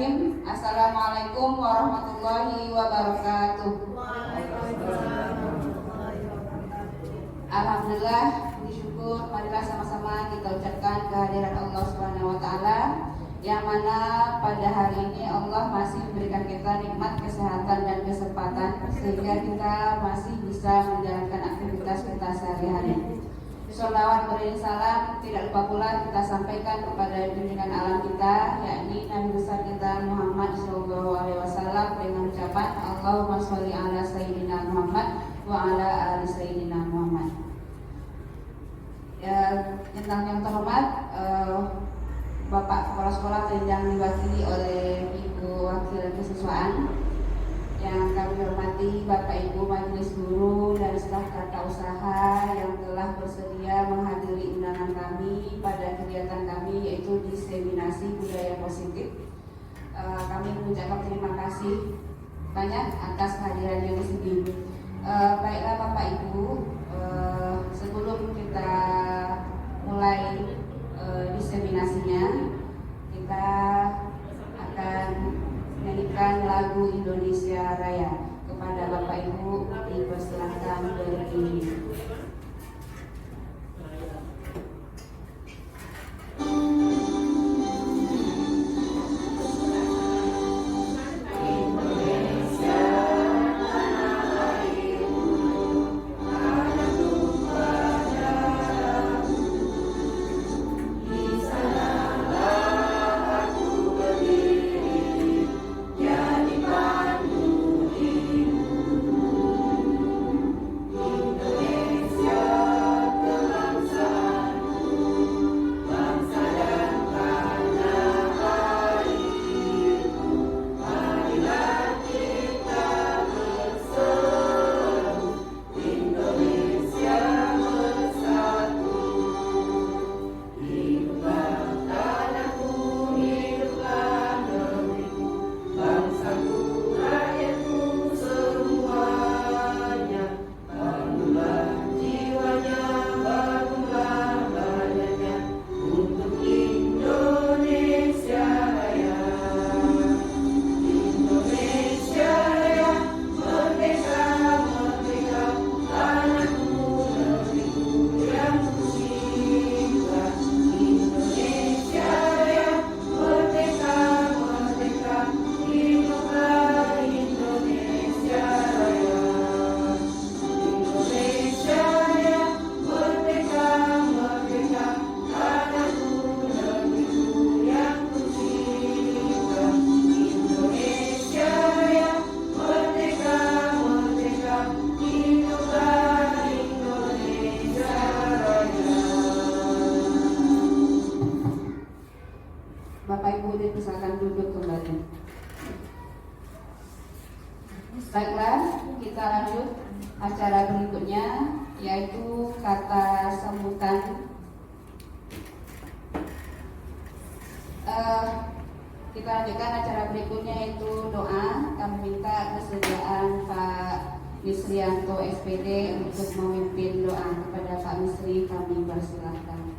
Bismillahirrahmanirrahim. Assalamualaikum warahmatullahi wabarakatuh. Alhamdulillah, puji syukur marilah sama-sama kita ucapkan kehadiran Allah Subhanahu wa taala yang mana pada hari ini Allah masih memberikan kita nikmat kesehatan dan kesempatan sehingga kita masih bisa menjalankan aktivitas kita sehari-hari. Sholawat beriring salam tidak lupa pula kita sampaikan kepada junjungan alam kita, yakni Nabi besar kita Muhammad SAW dengan ucapan Allahumma sholli ala Sayyidina Muhammad wa ala ali Sayyidina Muhammad. Yang terhormat Bapak Kepala Sekolah yang diwakili oleh Ibu Wakil Kesiswaan, yang kami hormati Bapak Ibu Majelis Guru dan staf tata usaha yang telah bersedia menghadiri undangan kami pada kegiatan kami yaitu diseminasi budaya positif. Kami mengucapkan terima kasih banyak atas kehadirannya di sini. Baiklah Bapak Ibu, sebelum kita mulai diseminasinya, kita akan menyanyikan lagu Indonesia Raya. Kepada Bapak Ibu dipersilakan berdiri. Baiklah, kita lanjut acara berikutnya, yaitu kata sambutan. Kita lanjutkan acara berikutnya, yaitu doa. Kami minta kesediaan Pak Misrianto SPD untuk memimpin doa. Kepada Pak Misri kami persilahkan.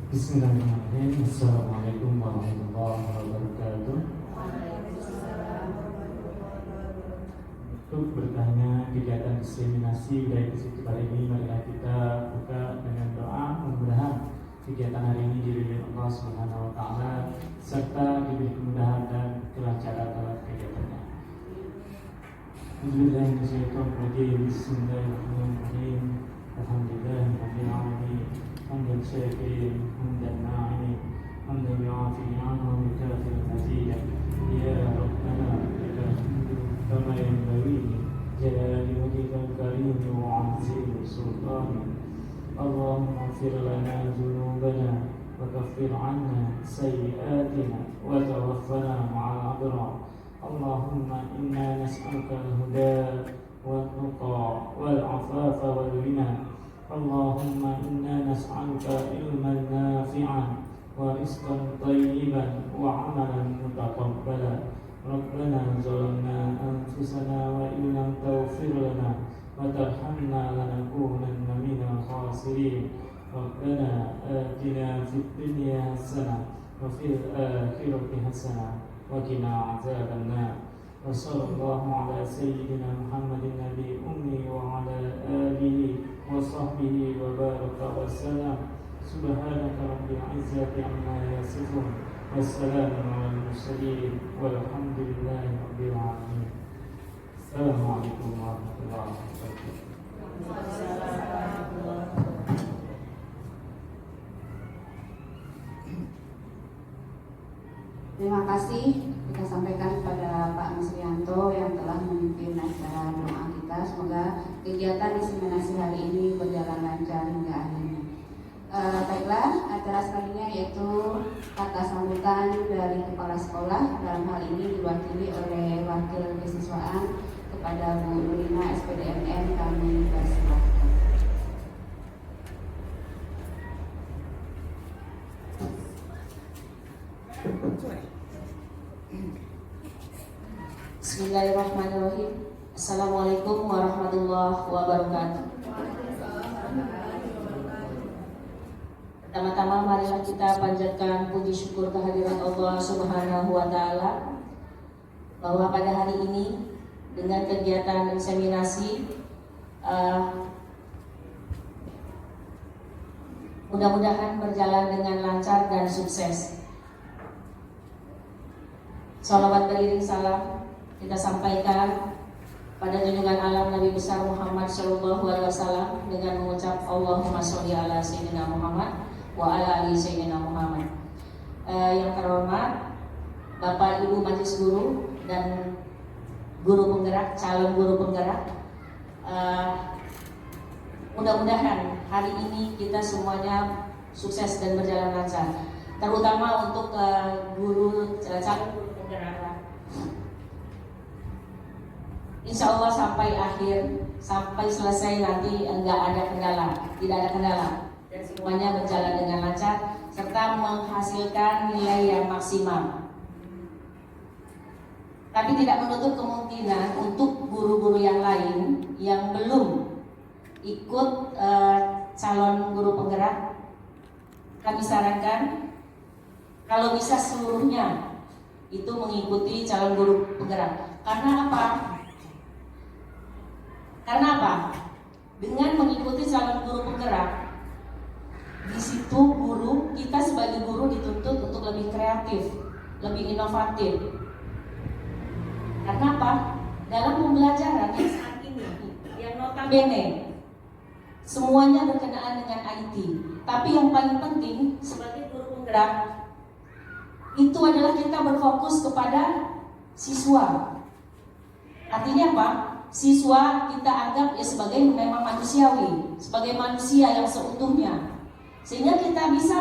Bismillahirrahmanirrahim. Assalamualaikum warahmatullahi wabarakatuh. Untuk bertanya kegiatan diseminasi dari situ kali ini, marilah kita buka dengan doa. Mudah-mudahan kegiatan hari ini diridhoi Allah Subhanahu wa taala serta diberi kemudahan dan kelancaran dalam kegiatannya. Bismillahirrahmanirrahim. Alhamdulillahirabbil alamin. Hamdan syakirin, hamdan na'imin, hamdan yu'afi anhu bikafir mazid. Ya Rabbana lakal hamdu kama yanbaghi jalali wajhikal karim wa 'azimi sultanik. Allahumma ighfir lana dhunubana wa kaffir 'anna sayyi'atina wa tawaffana ma'al abrar. Allahumma inna nas'aluka al-huda wal tuqa wal 'afafa wal ghina اللهم إنا نسألك علما نافعا ورزقا طيبا وعملا متقبلا. ربنا ظلمنا أنفسنا وإن لم تغفر لنا وترحمنا لنكونن من الخاسرين. ربنا آتنا في الدنيا حسنة وفي الآخرة حسنة وقنا عذاب النار. وصلى الله على سيدنا محمد النبي الأمي وعلى آله وصحبه وبارك وسلم. سبحانك رب العزة عما يصفون والسلام على المرسلين والحمد لله رب العالمين. السلام عليكم ورحمة الله وبركاته. Terima kasih kita sampaikan kepada Pak Misrianto yang telah memimpin acara doa kita. Semoga kegiatan diseminasi hari ini berjalan lancar hingga akhirnya. Baiklah, acara selanjutnya yaitu kata sambutan dari kepala sekolah. Dalam hal ini diwakili oleh wakil kesiswaan kepada Bu Nurina SPDMN, kami persilahkan. Bismillahirrahmanirrahim. Assalamualaikum warahmatullahi wabarakatuh. Pertama-tama marilah kita panjatkan puji syukur kehadirat Allah Subhanahu wa taala bahwa pada hari ini dengan kegiatan inseminasi mudah-mudahan berjalan dengan lancar dan sukses. Salawat beriring salam kita sampaikan pada junjungan alam Nabi besar Muhammad Shallallahu Alaihi Wasallam dengan mengucap Allahumma sholli ala Sayyidina Muhammad wa ala ali Sayyidina Muhammad. Yang terhormat Bapak Ibu Majelis Guru dan guru penggerak, calon guru penggerak, mudah-mudahan hari ini kita semuanya sukses dan berjalan lancar, terutama untuk calon guru penggerak. Insya Allah sampai akhir, sampai selesai nanti tidak ada kendala, dan semuanya berjalan dengan lancar serta menghasilkan nilai yang maksimal. Tapi tidak menutup kemungkinan untuk guru-guru yang lain yang belum ikut calon guru penggerak, kami sarankan kalau bisa seluruhnya itu mengikuti calon guru penggerak. Karena apa? Dengan mengikuti calon guru penggerak, di situ kita sebagai guru dituntut untuk lebih kreatif, lebih inovatif. Karena apa? Dalam pembelajaran yang saat ini, yang notabene semuanya berkenaan dengan IT, tapi yang paling penting sebagai guru penggerak itu adalah kita berfokus kepada siswa. Artinya apa? Siswa kita anggap ya sebagai memang manusiawi, sebagai manusia yang seutuhnya, sehingga kita bisa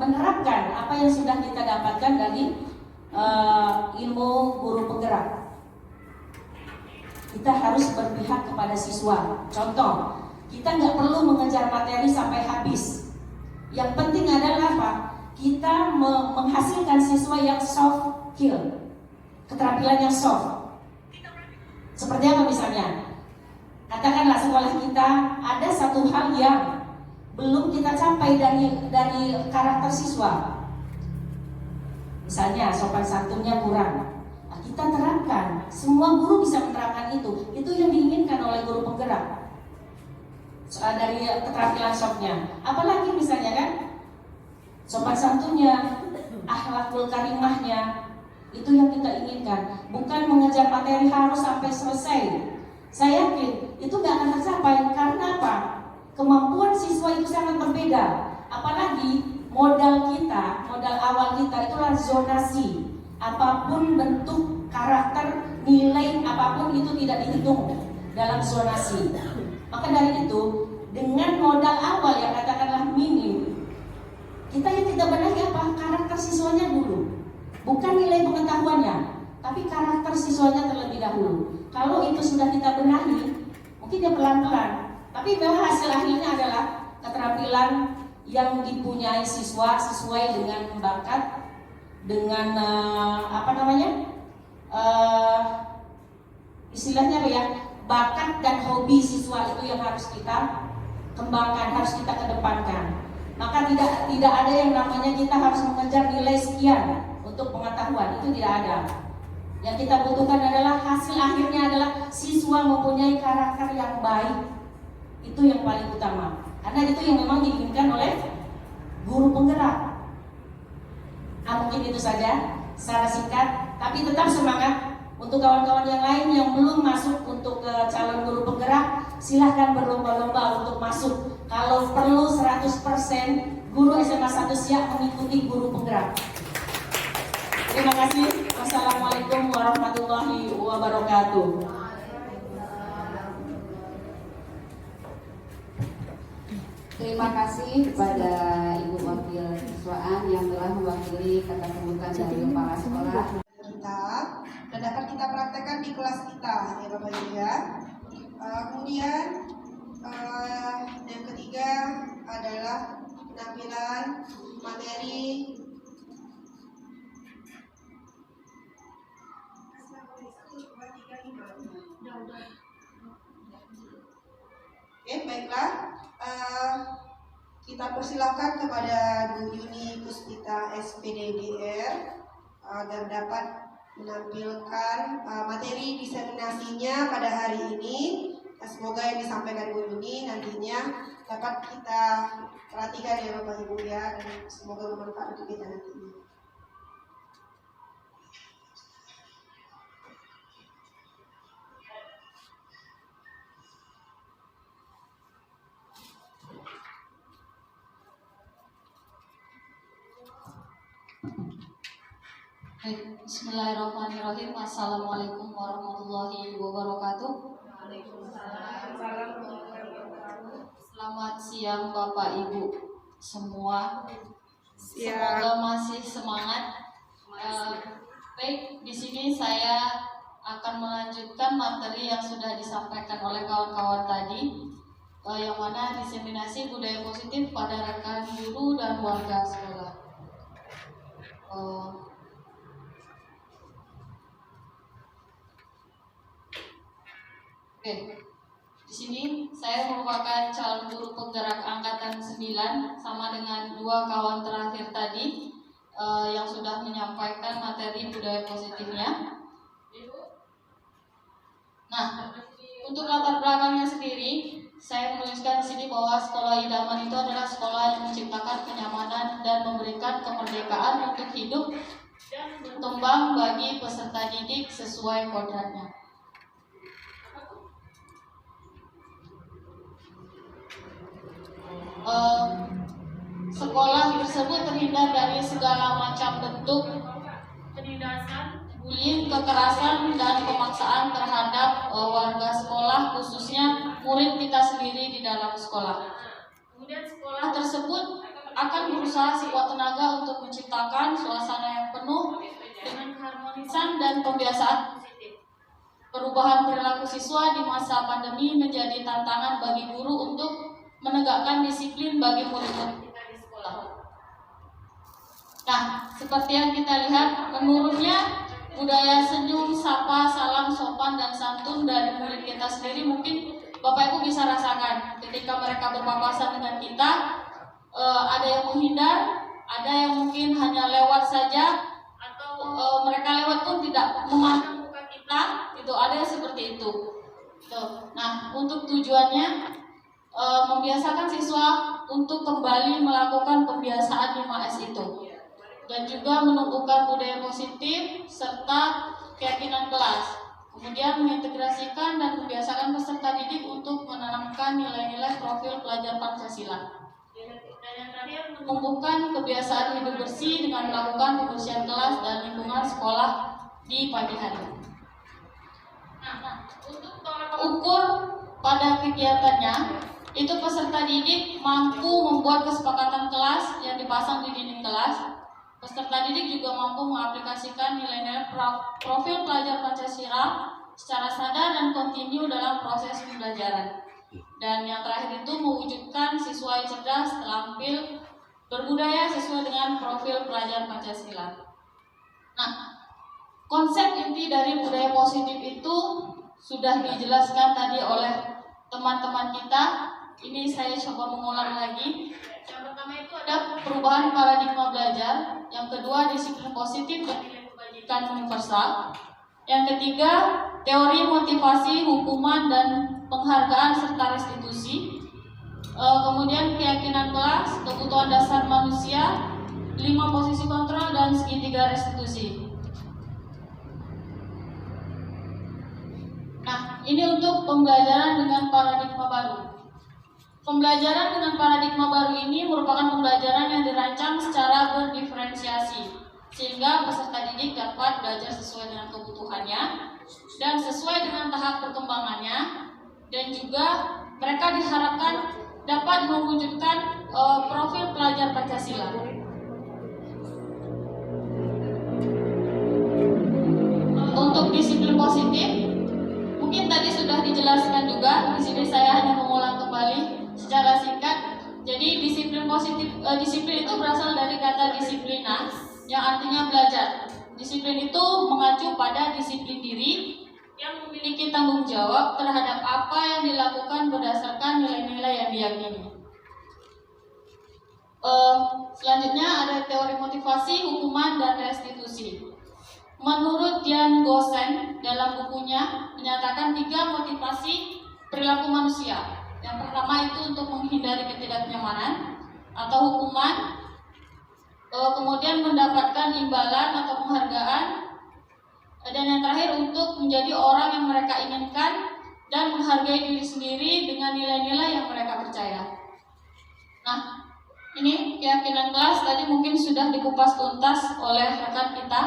menerapkan apa yang sudah kita dapatkan dari ilmu guru penggerak. Kita harus berpihak kepada siswa. Contoh, kita nggak perlu mengejar materi sampai habis. Yang penting adalah apa? Kita menghasilkan siswa yang soft skill, keterampilan yang soft. Seperti apa misalnya? Katakanlah sekolah kita ada satu hal yang belum kita capai dari karakter siswa. Misalnya sopan santunnya kurang. Nah, kita terapkan. Semua guru bisa menerapkan itu. Itu yang diinginkan oleh guru penggerak. Dari keterampilan softnya. Apalagi misalnya kan, sopan santunnya, akhlakul karimahnya. Itu yang kita inginkan, bukan mengejar materi harus sampai selesai. Saya yakin itu gak akan tercapai. Karena apa? Kemampuan siswa itu sangat berbeda. Apalagi modal awal kita itulah zonasi. Apapun bentuk, karakter, nilai, apapun itu tidak dihitung dalam zonasi. Maka dari itu, dengan modal awal yang katakanlah minim, kita yang tidak benahi apa? Karakter siswanya dulu. Bukan nilai pengetahuannya, tapi karakter siswanya terlebih dahulu. Kalau itu sudah kita benahi, mungkin dia pelan-pelan Tapi memang hasil akhirnya adalah keterampilan yang dipunyai siswa sesuai dengan bakat, dengan istilahnya apa ya, bakat dan hobi siswa itu yang harus kita kembangkan, harus kita kedepankan. Maka tidak ada yang namanya kita harus mengejar nilai sekian untuk pengetahuan, itu tidak ada. Yang kita butuhkan adalah hasil akhirnya adalah siswa mempunyai karakter yang baik. Itu yang paling utama. Karena itu yang memang diinginkan oleh guru penggerak. Mungkin itu saja secara singkat, tapi tetap semangat. Untuk kawan-kawan yang lain yang belum masuk untuk calon guru penggerak, silahkan berlomba-lomba untuk masuk. Kalau perlu 100% guru SMA 1 siap mengikuti guru penggerak. Terima kasih. Wassalamualaikum warahmatullahi wabarakatuh. Terima kasih kepada Ibu Wakil Siswaan yang telah mewakili kata sambutan dari kepala sekolah kita dan dapat kita praktekkan di kelas kita, ya Bapak Ibu ya. Kemudian yang ketiga adalah penampilan materi Oke, baiklah. Kita persilakan kepada Bu Yuni Puspita SPDDR agar dapat menampilkan materi diseminasinya pada hari ini. Semoga yang disampaikan Bu Yuni nantinya dapat kita perhatikan ya Bapak Ibu ya, dan semoga bermanfaat untuk kita nantinya. Bismillahirrahmanirrahim. Assalamualaikum warahmatullahi wabarakatuh. Selamat siang Bapak Ibu semua. Semoga masih semangat. Baik, di sini saya akan melanjutkan materi yang sudah disampaikan oleh kawan-kawan tadi, yang mana diseminasi budaya positif pada rekan guru dan warga sekolah. Oke, di sini saya merupakan calon guru penggerak angkatan 9 sama dengan dua kawan terakhir tadi yang sudah menyampaikan materi budaya positifnya. Nah, untuk latar belakangnya sendiri, saya menuliskan di sini bahwa sekolah idaman itu adalah sekolah yang menciptakan kenyamanan dan memberikan kemerdekaan untuk hidup dan berkembang bagi peserta didik sesuai kodratnya. Sekolah tersebut terhindar dari segala macam bentuk penindasan, bullying, kekerasan, dan pemaksaan terhadap warga sekolah, khususnya murid kita sendiri di dalam sekolah. Kemudian sekolah tersebut akan berusaha sekuat tenaga untuk menciptakan suasana yang penuh dengan keharmonisan dan pembiasaan positif. Perubahan perilaku siswa di masa pandemi menjadi tantangan bagi guru untuk menegakkan disiplin bagi murid-murid kita di sekolah. Nah, seperti yang kita lihat, menurunnya budaya senyum, sapa, salam, sopan, dan santun dari murid kita sendiri mungkin Bapak Ibu bisa rasakan ketika mereka berpapasan dengan kita, ada yang menghindar, ada yang mungkin hanya lewat saja, atau mereka lewat pun tidak memandang muka kita, itu ada yang seperti itu. Nah, untuk tujuannya membiasakan siswa untuk kembali melakukan pembiasaan 5S itu, dan juga menumbuhkan budaya positif serta keyakinan kelas. Kemudian mengintegrasikan dan membiasakan peserta didik untuk menanamkan nilai-nilai profil pelajar Pancasila. Dan yang terakhir, menumbuhkan kebiasaan hidup bersih dengan melakukan pembersihan kelas dan lingkungan sekolah di pagi hari. Nah, untuk tolak ukur pada kegiatannya, itu peserta didik mampu membuat kesepakatan kelas yang dipasang di dinding kelas. Peserta didik juga mampu mengaplikasikan nilai-nilai profil pelajar Pancasila secara sadar dan kontinu dalam proses pembelajaran. Dan yang terakhir itu mewujudkan siswa yang cerdas, terampil, berbudaya sesuai dengan profil pelajar Pancasila. Nah, konsep inti dari budaya positif itu sudah dijelaskan tadi oleh teman-teman kita. Ini saya coba mengulang lagi. Yang pertama itu ada perubahan paradigma belajar. Yang kedua, disiplin positif dan nilai kebajikan universal. Yang ketiga, teori motivasi, hukuman, dan penghargaan serta restitusi. Kemudian keyakinan kelas, kebutuhan dasar manusia, 5 posisi kontrol, dan segitiga restitusi. Nah, ini untuk pembelajaran dengan paradigma baru. Pembelajaran dengan paradigma baru ini merupakan pembelajaran yang dirancang secara berdiferensiasi, sehingga peserta didik dapat belajar sesuai dengan kebutuhannya dan sesuai dengan tahap perkembangannya, dan juga mereka diharapkan dapat mewujudkan profil pelajar Pancasila. Untuk disiplin positif, mungkin tadi sudah dijelaskan juga. Di sini saya hanya mengulang kembali secara singkat. Jadi disiplin itu berasal dari kata disiplina, yang artinya belajar. Disiplin itu mengacu pada disiplin diri yang memiliki tanggung jawab terhadap apa yang dilakukan berdasarkan nilai-nilai yang diyakini. Selanjutnya ada teori motivasi, hukuman, dan restitusi. Menurut Dian Gosen dalam bukunya menyatakan 3 motivasi perilaku manusia. Yang pertama itu untuk menghindari ketidaknyamanan atau hukuman, kemudian mendapatkan imbalan atau penghargaan, dan yang terakhir untuk menjadi orang yang mereka inginkan dan menghargai diri sendiri dengan nilai-nilai yang mereka percaya. Nah, ini keyakinan kelas tadi mungkin sudah dikupas tuntas oleh rekan kita.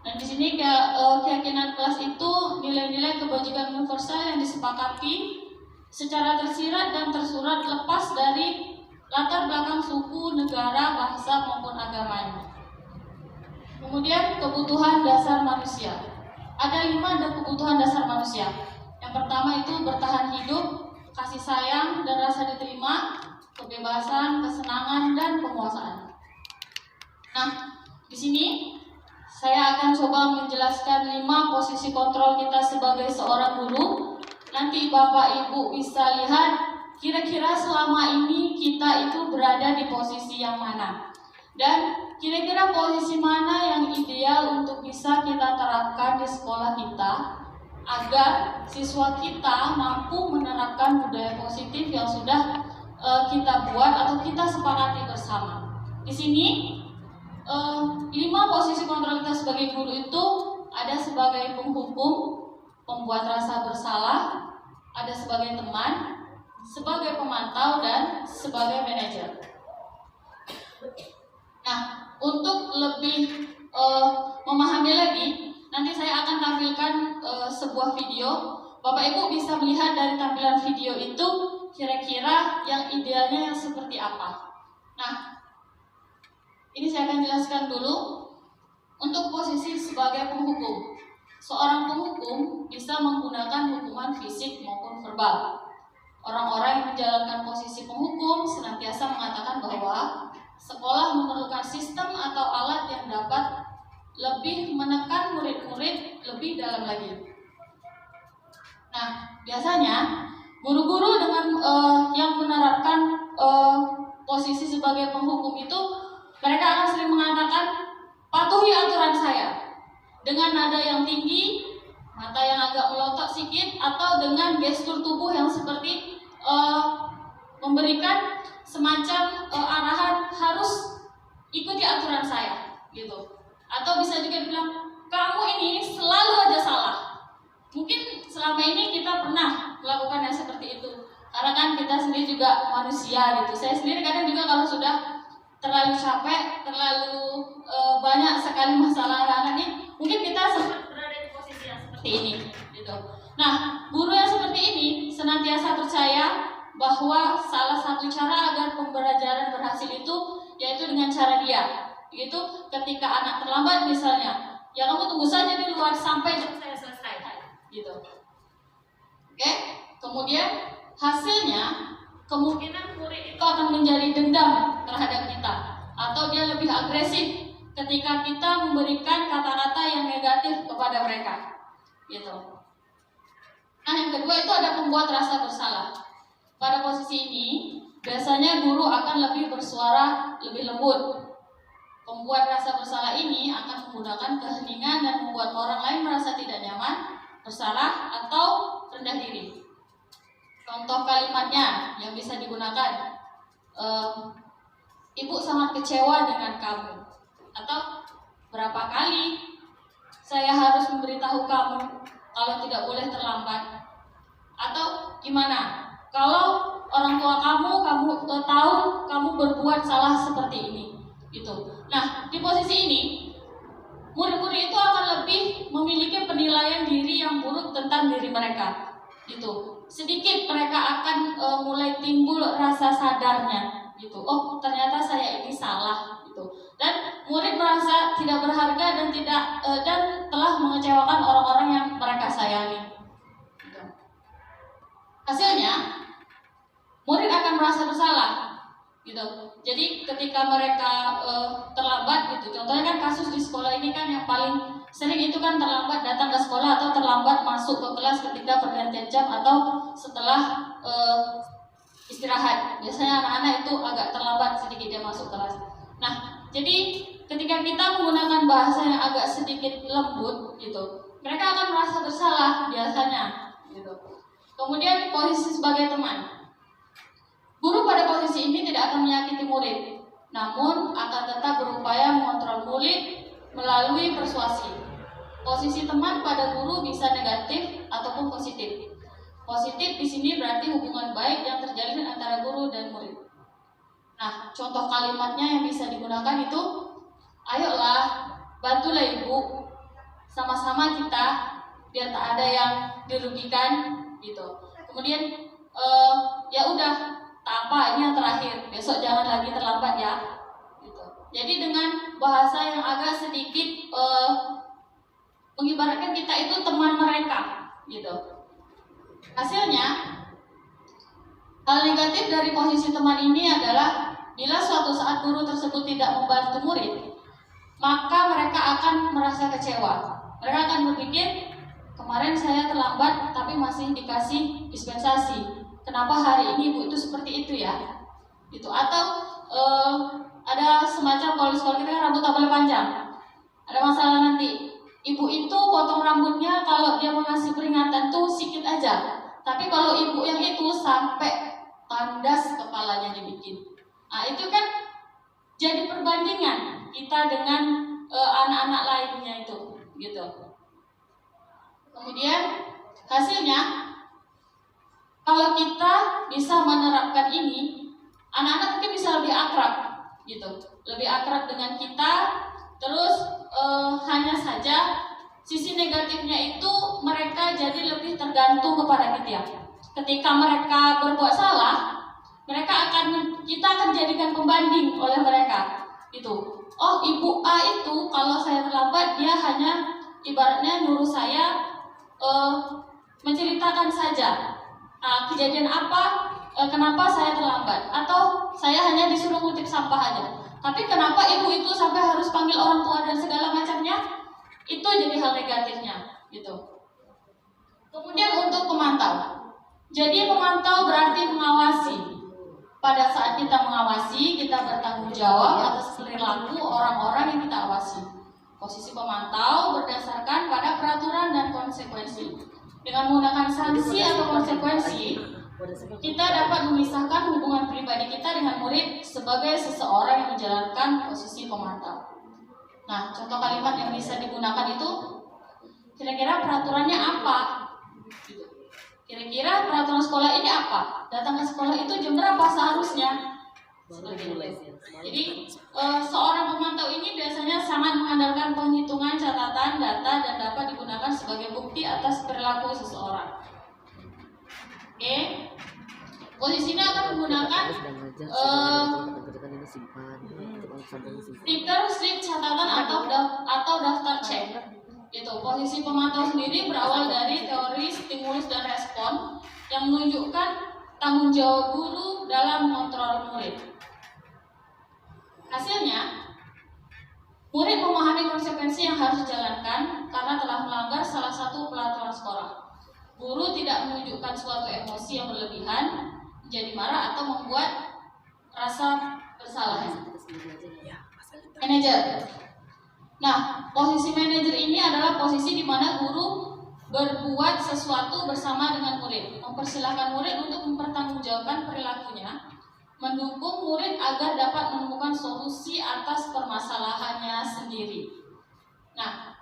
Dan di sini keyakinan kelas itu nilai-nilai kebajikan universal yang disepakati secara tersirat dan tersurat lepas dari latar belakang suku, negara, bahasa maupun agamanya. Kemudian kebutuhan dasar manusia. Ada 5 kebutuhan dasar manusia. Yang pertama itu bertahan hidup, kasih sayang dan rasa diterima, kebebasan, kesenangan, dan penguasaan. Nah, di sini saya akan coba menjelaskan 5 posisi kontrol kita sebagai seorang guru. Nanti Bapak Ibu bisa lihat kira-kira selama ini kita itu berada di posisi yang mana. Dan kira-kira posisi mana yang ideal untuk bisa kita terapkan di sekolah kita agar siswa kita mampu menerapkan budaya positif yang sudah kita buat atau kita sepakati bersama. Di sini 5 posisi kontrol kita sebagai guru itu ada sebagai penghukum, pembuat rasa bersalah, ada sebagai teman, sebagai pemantau, dan sebagai manajer. Nah, untuk lebih memahami lagi, nanti saya akan tampilkan sebuah video. Bapak Ibu bisa melihat dari tampilan video itu kira-kira yang idealnya yang seperti apa. Nah, ini saya akan jelaskan dulu untuk posisi sebagai penghukum. Seorang penghukum bisa menggunakan hukuman fisik maupun verbal. Orang-orang yang menjalankan posisi penghukum senantiasa mengatakan bahwa sekolah memerlukan sistem atau alat yang dapat lebih menekan murid-murid lebih dalam lagi. Nah, biasanya guru-guru dengan yang menerapkan posisi sebagai penghukum itu mereka akan sering mengatakan, patuhi aturan saya, dengan nada yang tinggi, mata yang agak melotot sedikit, atau dengan gestur tubuh yang seperti memberikan semacam arahan harus ikuti aturan saya, gitu. Atau bisa juga dibilang, kamu ini selalu aja salah. Mungkin selama ini kita pernah melakukan yang seperti itu, karena kan kita sendiri juga manusia, gitu. Saya sendiri kadang juga kalau sudah terlalu capek, terlalu banyak sekali masalah anak-anak ini, mungkin kita sempat berada di posisi yang seperti ini, gitu. Nah, guru yang seperti ini senantiasa percaya bahwa salah satu cara agar pembelajaran berhasil itu yaitu dengan cara dia, yaitu ketika anak terlambat misalnya, ya kamu tunggu saja di luar sampai jam saya selesai, gitu. Oke, kemudian hasilnya kemungkinan murid itu akan menjadi dendam terhadap kita, atau dia lebih agresif ketika kita memberikan kata-kata yang negatif kepada mereka, gitu. Nah, yang kedua itu ada pembuat rasa bersalah. Pada posisi ini, biasanya guru akan lebih bersuara lebih lembut. Pembuat rasa bersalah ini akan menggunakan keheningan dan membuat orang lain merasa tidak nyaman, bersalah, atau rendah diri. Contoh kalimatnya yang bisa digunakan, ibu sangat kecewa dengan kamu, atau berapa kali saya harus memberitahu kamu kalau tidak boleh terlambat, atau gimana kalau orang tua kamu tahu kamu berbuat salah seperti ini, gitu. Nah, di posisi ini murid-murid itu akan lebih memiliki penilaian diri yang buruk tentang diri mereka, gitu. Sedikit mereka akan mulai timbul rasa sadarnya, gitu. Oh, ternyata saya ini salah, gitu. Dan murid merasa tidak berharga dan telah mengecewakan orang-orang yang mereka sayangi, gitu. Hasilnya murid akan merasa bersalah, gitu. Jadi ketika mereka terlambat, gitu. Contohnya kan kasus di sekolah ini kan yang paling sering itu kan terlambat datang ke sekolah atau terlambat masuk ke kelas ketika pergantian jam atau setelah istirahat. Biasanya anak-anak itu agak terlambat sedikit dia masuk kelas. Nah, jadi ketika kita menggunakan bahasa yang agak sedikit lembut, gitu, mereka akan merasa bersalah biasanya, gitu. Kemudian posisi sebagai teman. Guru pada posisi ini tidak akan menyakiti murid, namun akan tetap berupaya mengontrol murid melalui persuasi. Posisi teman pada guru bisa negatif ataupun positif. Positif di sini berarti hubungan baik yang terjalin antara guru dan murid. Nah, contoh kalimatnya yang bisa digunakan itu, ayolah, bantulah ibu, sama-sama kita, biar tak ada yang dirugikan, gitu. Kemudian, ya udah, tak apa, ini yang terakhir, besok jangan lagi terlambat ya, gitu. Jadi dengan bahasa yang agak sedikit mengibaratkan kita itu teman mereka, gitu. Hasilnya, hal negatif dari posisi teman ini adalah bila suatu saat guru tersebut tidak membantu murid, maka mereka akan merasa kecewa. Mereka akan berpikir, kemarin saya terlambat tapi masih dikasih dispensasi. Kenapa hari ini ibu itu seperti itu ya? Gitu. Atau ada semacam kalau di sekolah kita kan rambut tak boleh panjang. Ada masalah nanti. Ibu itu potong rambutnya kalau dia mau ngasih peringatan tuh sedikit aja. Tapi kalau ibu yang itu sampai tandas kepalanya dibikin. Nah, itu kan jadi perbandingan kita dengan anak-anak lainnya itu, gitu. Kemudian hasilnya, kalau kita bisa menerapkan ini, anak-anak mungkin bisa lebih akrab, gitu. Lebih akrab dengan kita. Terus hanya saja sisi negatifnya itu mereka jadi lebih tergantung kepada kita. Ketika mereka berbuat salah, kita akan jadikan pembanding oleh mereka. Gitu. Oh, ibu A itu kalau saya terlambat dia hanya ibaratnya nyuruh saya menceritakan saja kejadian apa, kenapa saya terlambat, atau saya hanya disuruh ngutip sampah aja. Tapi kenapa ibu itu sampai harus panggil orang tua dan segala macamnya? Itu jadi hal negatifnya, gitu. Kemudian untuk pemantau. Jadi pemantau berarti mengawasi. Pada saat kita mengawasi, kita bertanggung jawab atas perilaku orang-orang yang kita awasi. Posisi pemantau berdasarkan pada peraturan dan konsekuensi. Dengan menggunakan sanksi atau konsekuensi, kita dapat memisahkan hubungan pribadi kita dengan murid sebagai seseorang yang menjalankan posisi pemantau. Nah, contoh kalimat yang bisa digunakan itu, kira-kira peraturannya apa? Kira-kira peraturan sekolah ini apa? Datang ke sekolah itu jam berapa seharusnya? Jadi, seorang pemantau ini biasanya sangat mengandalkan penghitungan catatan, data, dan dapat digunakan sebagai bukti atas perilaku seseorang. Oke, posisinya akan menggunakan stiker, slip catatan atau daftar cek. Gitu. Posisi pemantau sendiri berawal dari teori stimulus dan respon yang menunjukkan tanggung jawab guru dalam mengontrol murid. Hasilnya, murid memahami konsekuensi yang harus dijalankan karena telah melanggar salah satu peraturan sekolah. Guru tidak menunjukkan suatu emosi yang berlebihan, menjadi marah atau membuat rasa bersalah. Manajer. Nah, posisi manajer ini adalah posisi di mana guru berbuat sesuatu bersama dengan murid, mempersilahkan murid untuk mempertanggungjawabkan perilakunya, mendukung murid agar dapat menemukan solusi atas permasalahannya sendiri. Nah,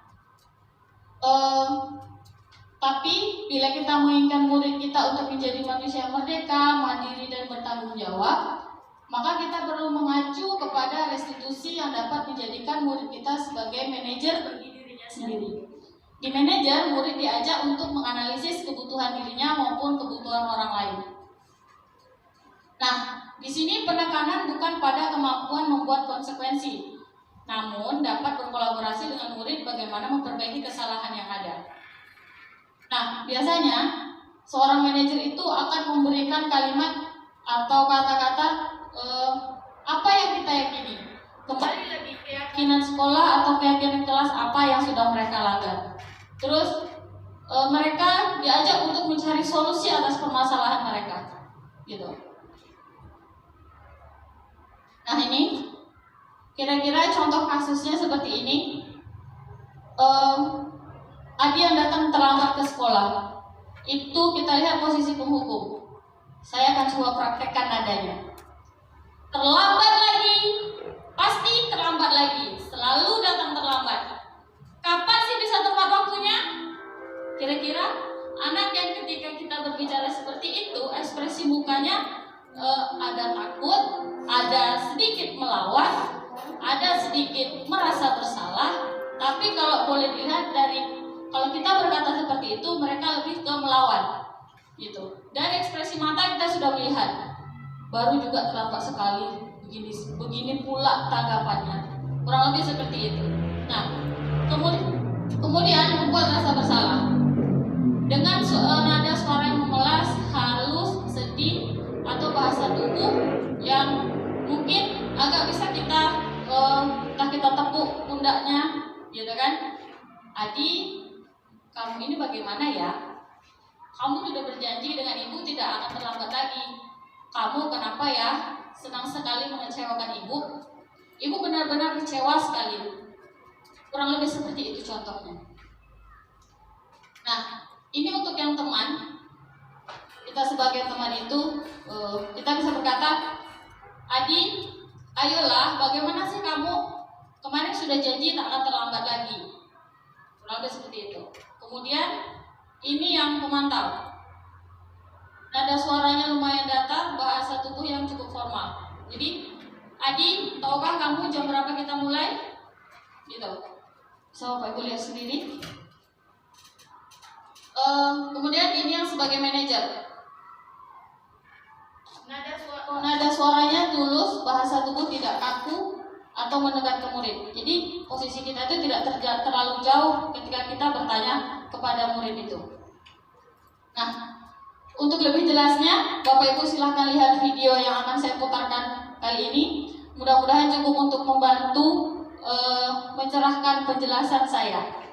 tapi bila kita menginginkan murid kita untuk menjadi manusia yang merdeka, mandiri dan bertanggung jawab, maka kita perlu mengacu kepada restitusi yang dapat menjadikan murid kita sebagai manajer bagi dirinya sendiri. Di manajer, murid diajak untuk menganalisis kebutuhan dirinya maupun kebutuhan orang lain. Nah, di sini penekanan bukan pada kemampuan membuat konsekuensi, namun dapat berkolaborasi dengan murid bagaimana memperbaiki kesalahan yang ada. Nah, biasanya seorang manajer itu akan memberikan kalimat atau kata-kata apa yang kita yakini. Kembali lagi keyakinan sekolah atau keyakinan kelas apa yang sudah mereka langgar. Terus mereka diajak untuk mencari solusi atas permasalahan mereka, gitu. Nah ini kira-kira contoh kasusnya seperti ini. Adi yang datang terlambat ke sekolah, itu kita lihat posisi penghukum. Saya akan coba praktekkan nadanya. Terlambat lagi, pasti terlambat lagi, selalu datang terlambat. Kapan sih bisa tepat waktunya? Kira-kira anak yang ketika kita berbicara seperti itu, ekspresi mukanya ada takut, ada sedikit melawan, ada sedikit merasa bersalah. Tapi kalau boleh dilihat kalau kita berkata seperti itu, mereka lebih ke melawan, gitu. Dari ekspresi mata kita sudah melihat, baru juga terlambat sekali, begini pula tanggapannya, kurang lebih seperti itu. Nah, kemudian membuat rasa bersalah dengan nada suara yang memelas, halus, sedih, atau bahasa tubuh yang mungkin agak bisa kita tepuk pundaknya, gitu kan? Adi, kamu ini bagaimana ya? Kamu sudah berjanji dengan ibu tidak akan terlambat lagi. Kamu kenapa ya senang sekali mengecewakan ibu? Ibu benar-benar kecewa sekali. Kurang lebih seperti itu contohnya. Nah, ini untuk yang teman. Kita sebagai teman itu, kita bisa berkata, Adi, ayolah, bagaimana sih kamu? Kemarin sudah janji tak akan terlambat lagi. Kurang lebih seperti itu. Kemudian ini yang pemantau. Nada suaranya lumayan datar, bahasa tubuh yang cukup formal. Jadi, Adi, tahukah kamu jam berapa kita mulai? Gitu. So, Bapak Ibu lihat sendiri. Kemudian ini yang sebagai manajer. Nada suaranya tulus, bahasa tubuh tidak kaku atau mendekat ke murid. Jadi posisi kita itu tidak terlalu jauh ketika kita bertanya kepada murid itu. Nah, untuk lebih jelasnya, Bapak Ibu silahkan lihat video yang akan saya putarkan kali ini. Mudah-mudahan cukup untuk membantu mencerahkan penjelasan saya.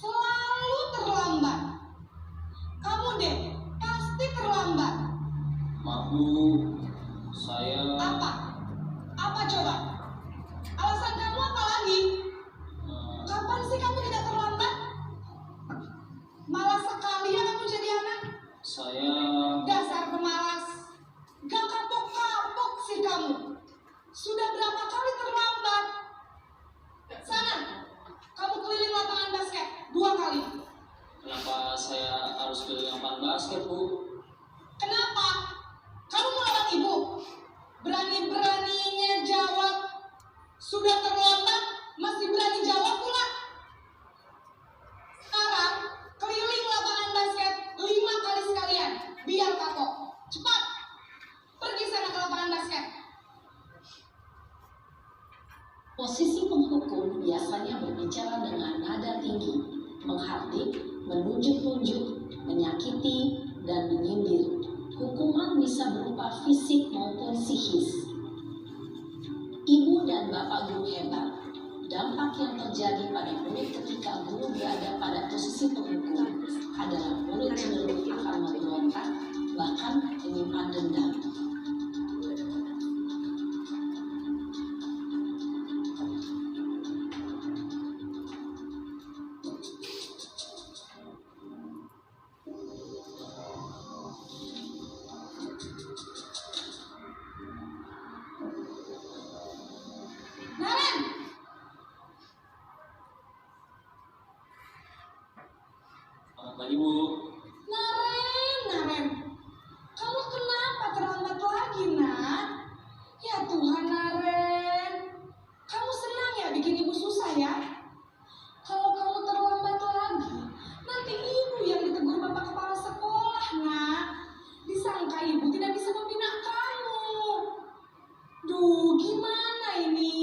Selalu terlambat. Kamu deh, pasti terlambat. Maaf Bu, saya... Apa? Apa coba? Alasan kamu apa lagi? Kapan sih kamu tidak terlambat? Malas sekali ya kamu jadi anak. Saya... Dasar pemalas. Gak kapok-kapok sih kamu. Sudah berapa kali terlambat? Sana, kamu keliling lapangan basket 2 kali. Kenapa saya harus keliling lapangan basket Bu? Kenapa? Kamu melawan ibu? Berani-beraninya jawab sudah terlambat Posisi penghukum biasanya berbicara dengan nada tinggi, menghardik, menunjuk-nunjuk, menyakiti, dan menyindir. Hukuman bisa berupa fisik maupun psikis. Ibu dan bapak guru hebat. Dampak yang terjadi pada murid ketika guru berada pada posisi penghukum adalah murid cenderung akan memberontak, bahkan menyimpan dendam. Naren, Selamat pagi, Bu. Naren, kamu kenapa terlambat lagi, nak? Ya Tuhan, Naren, kamu senang ya bikin ibu susah ya? Kalau kamu terlambat lagi, nanti ibu yang ditegur bapak kepala sekolah, nak. Disangka ibu tidak bisa membina kamu. Duh, gimana ini?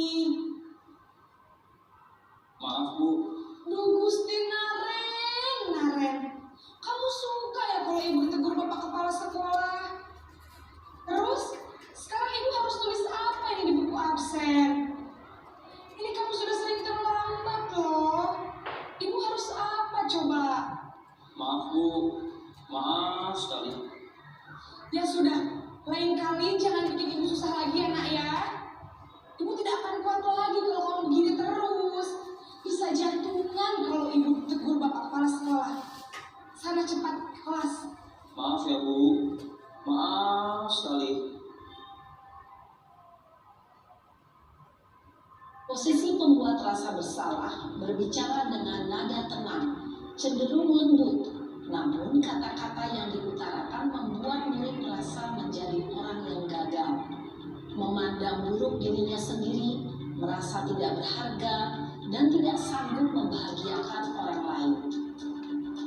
Maaf, Bu. Duh, Gusti Naren, kamu suka ya kalau ibu ditegur bapak kepala sekolah? Terus, sekarang ibu harus tulis apa ini di buku absen? Ini kamu sudah sering terlambat loh. Ibu harus apa coba? Maaf, Bu. Maaf sekali. Ya sudah, lain kali jangan bikin ibu susah lagi ya nak ya. Ibu tidak akan kuat lagi kalau kamu begini terus. Bisa jantungan kalau ibu tegur bapak kepala sekolah. Sana cepat ke kelas. Maaf ya, Bu. Maaf sekali. Posisi pembuat rasa bersalah berbicara dengan nada tenang, cenderung lembut, namun kata-kata yang diutarakan membuat murid merasa menjadi orang yang gagal, memandang buruk dirinya sendiri, merasa tidak berharga, dan tidak sanggup membahagiakan orang lain.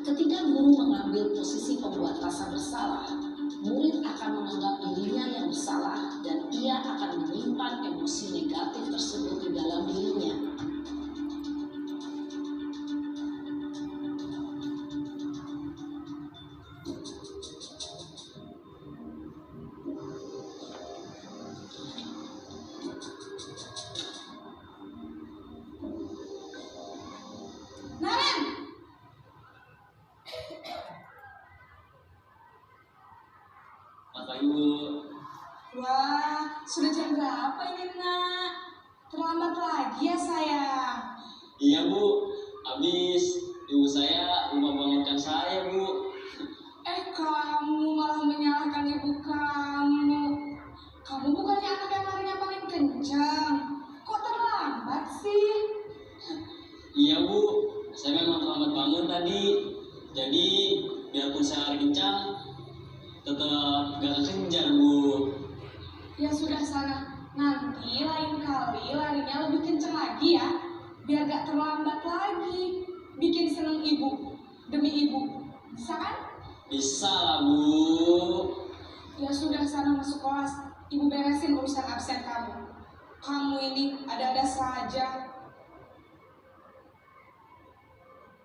Ketika guru mengambil posisi pembuat rasa bersalah, murid akan menganggap dirinya yang bersalah dan ia akan menyimpan emosi negatif tersebut di dalam dirinya. Naren, Selamat pagi, Bu. wah sudah jam berapa ini nak? Terlambat lagi ya sayang. Iya, Bu. Habis ibu saya lupa bangunkan saya, Bu. Kamu malah menyalahkan ibu kamu. Kamu bukannya anak yang larinya paling kencang. Kok terlambat sih? Iya, Bu. Saya memang terlambat bangun tadi. Jadi, biarpun saya lari kencang, tetap gak kejar, Bu. Ya sudah sana. Nanti lain kali larinya lebih kencang lagi ya. Biar gak terlambat lagi. Bikin seneng ibu. Demi ibu. Bisa kan? Bisa lah, Bu. Ya sudah sana masuk kelas. Ibu beresin urusan absen kamu. Kamu ini ada-ada saja.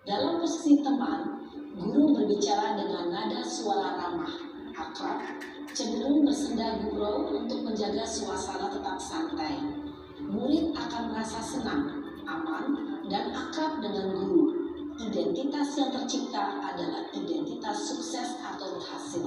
Dalam posisi teman, guru berbicara dengan nada suara ramah, akrab, cenderung bersenda gurau untuk menjaga suasana tetap santai. Murid akan merasa senang, aman, dan akrab dengan guru. Identitas yang tercipta adalah identitas sukses atau berhasil.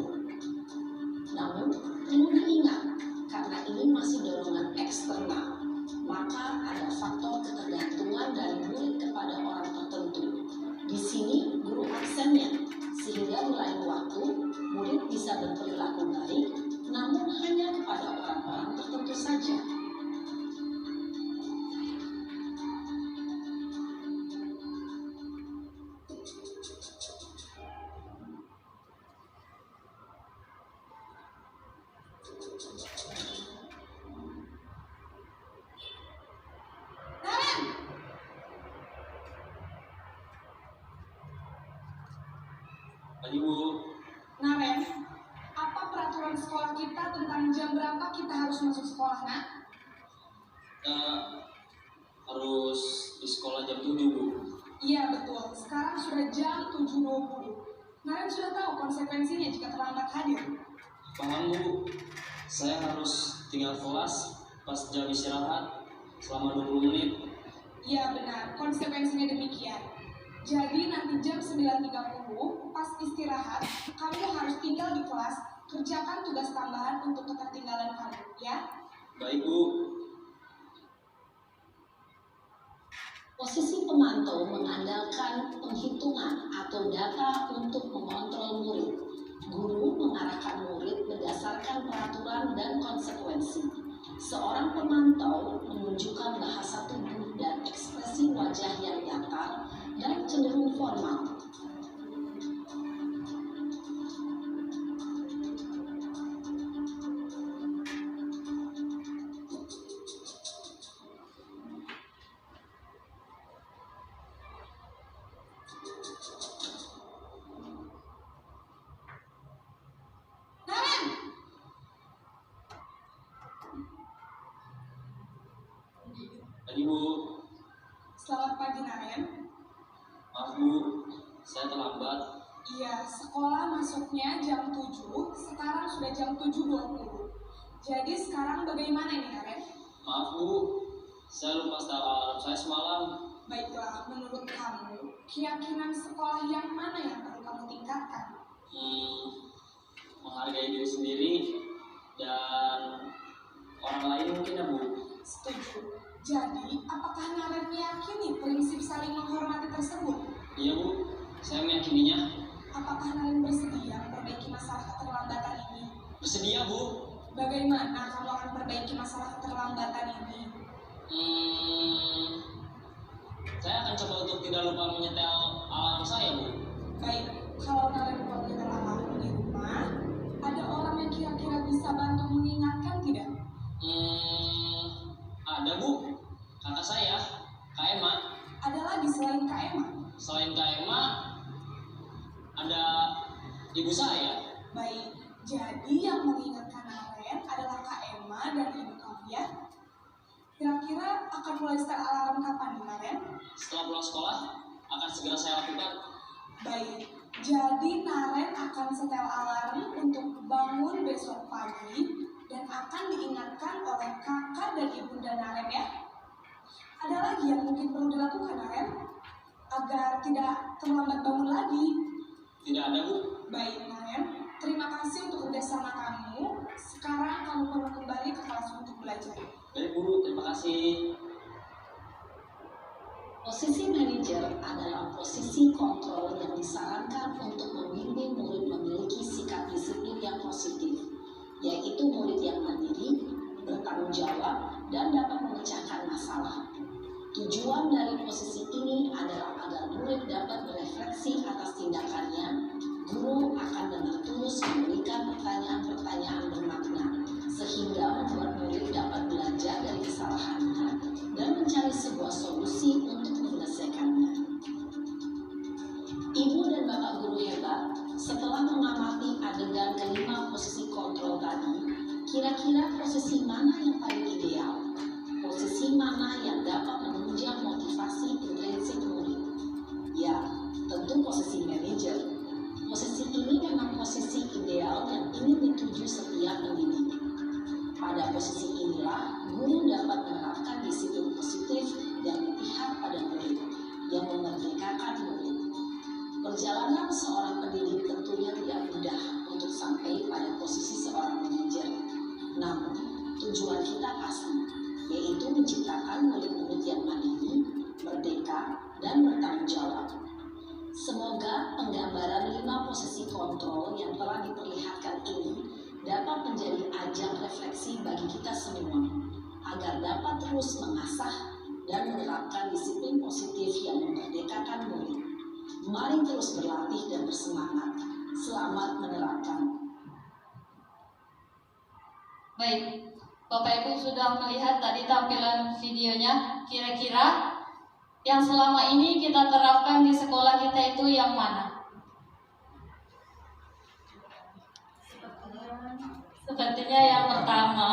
Namun, perlu diingat, karena ini masih dorongan eksternal, maka ada faktor ketergantungan dari murid kepada orang tertentu. Di sini guru aksennya, sehingga di lain waktu murid bisa berperilaku baik, namun hanya kepada orang-orang tertentu saja. Naren, Pagi, Bu. Naren, apa peraturan sekolah kita tentang jam berapa kita harus masuk sekolah, nak? Eh, di sekolah jam 7, Bu. Iya betul, sekarang sudah jam 7.20. Naren sudah tahu konsekuensinya jika terlambat hadir. Paham, Bu. Saya harus tinggal kelas pas jam istirahat selama 20 menit. Iya benar, konsekuensinya demikian. Jadi nanti jam 9.30 pas istirahat, kamu harus tinggal di kelas, kerjakan tugas tambahan untuk ketertinggalan kamu, ya? Baik, Bu. Posisi pemantau mengandalkan penghitungan atau data untuk mengontrol murid. Guru mengarahkan murid berdasarkan peraturan dan konsekuensi. Seorang pemantau menunjukkan bahasa tubuh dan ekspresi wajah yang datar dan cenderung formal. Naren! Tadi, Bu. Selamat pagi Naren. Maaf, Bu. Saya terlambat. Iya, sekolah masuknya jam 7, sekarang sudah jam 7.20. Jadi sekarang bagaimana ini Naren? Maaf, Bu. Saya lupa setel alarm saya semalam. Baiklah, menurut kamu, keyakinan sekolah yang mana yang perlu kamu tingkatkan? Menghargai diri sendiri dan orang lain mungkin, ya, Bu. Setuju. Jadi, apakah Naren meyakini prinsip saling menghormati tersebut? Iya, Bu. Saya meyakininya. Apakah Naren bersedia memperbaiki masalah keterlambatan ini? Bersedia, Bu. Bagaimana kamu akan perbaiki masalah keterlambatan ini? Saya akan coba untuk tidak lupa menyetel alarm saya, Bu. Baik, kalau Naren lupa menyetel alarm di rumah, ada orang yang kira-kira bisa bantu mengingatkan tidak? Ada, Bu. Kakak saya, Kak Emma. Ada lagi selain Kak Emma? Selain Kak Emma, ada ibu saya. Baik, jadi yang mengingatkan Naren adalah Kak Emma dan ibu kamu ya? Kira-kira akan mulai setel alarm kapan nih Naren? Setelah pulang sekolah, akan segera saya lakukan. Baik, jadi Naren akan setel alarm untuk bangun besok pagi dan akan diingatkan oleh kakak dan ibunda Naren ya. Ada lagi yang mungkin perlu dilakukan Naren agar tidak terlambat bangun lagi. Tidak ada, Bu. Baik Naren, terima kasih untuk kerjasama kamu. Sekarang kamu perlu kembali ke kelas untuk belajar. Baik, Bu. Terima kasih. Posisi manajer adalah posisi kontrol yang disarankan untuk membimbing murid memiliki sikap disiplin yang positif, yaitu murid yang mandiri, bertanggung jawab, dan dapat memecahkan masalah. Tujuan dari posisi ini adalah agar murid dapat berefleksi atas tindakannya. Guru akan dengan tulus memberikan pertanyaan-pertanyaan bermakna, sehingga membuat murid dapat belajar dari kesalahannya dan mencari sebuah solusi untuk menyelesaikannya. Ibu dan bapak guru hebat, setelah mengamati adegan kelima posisi kontrol tadi, kira-kira posisi mana yang paling ideal? Posisi mana yang dapat menunjang motivasi intrinsik murid? Ya, tentu posisi manajer. Posisi ini memang posisi ideal yang ingin dituju setiap pendidik. Pada posisi inilah, guru dapat menerapkan disiplin positif yang berpihak pada murid, yang memerdekakan murid. Perjalanan seorang pendidik tentunya tidak mudah untuk sampai pada posisi seorang manajer. Namun, tujuan kita pasti, yaitu menciptakan murid-murid yang mandiri, merdeka, dan bertanggung jawab. Semoga penggambaran 5 posisi kontrol yang telah diperlihatkan ini dapat menjadi ajang refleksi bagi kita semua, agar dapat terus mengasah dan menerapkan disiplin positif yang memerdekakan murid. Mari terus berlatih dan bersemangat. Selamat menerapkan. Baik, Bapak Ibu sudah melihat tadi tampilan videonya. Kira-kira yang selama ini kita terapkan di sekolah kita itu yang mana? Sepertinya yang pertama.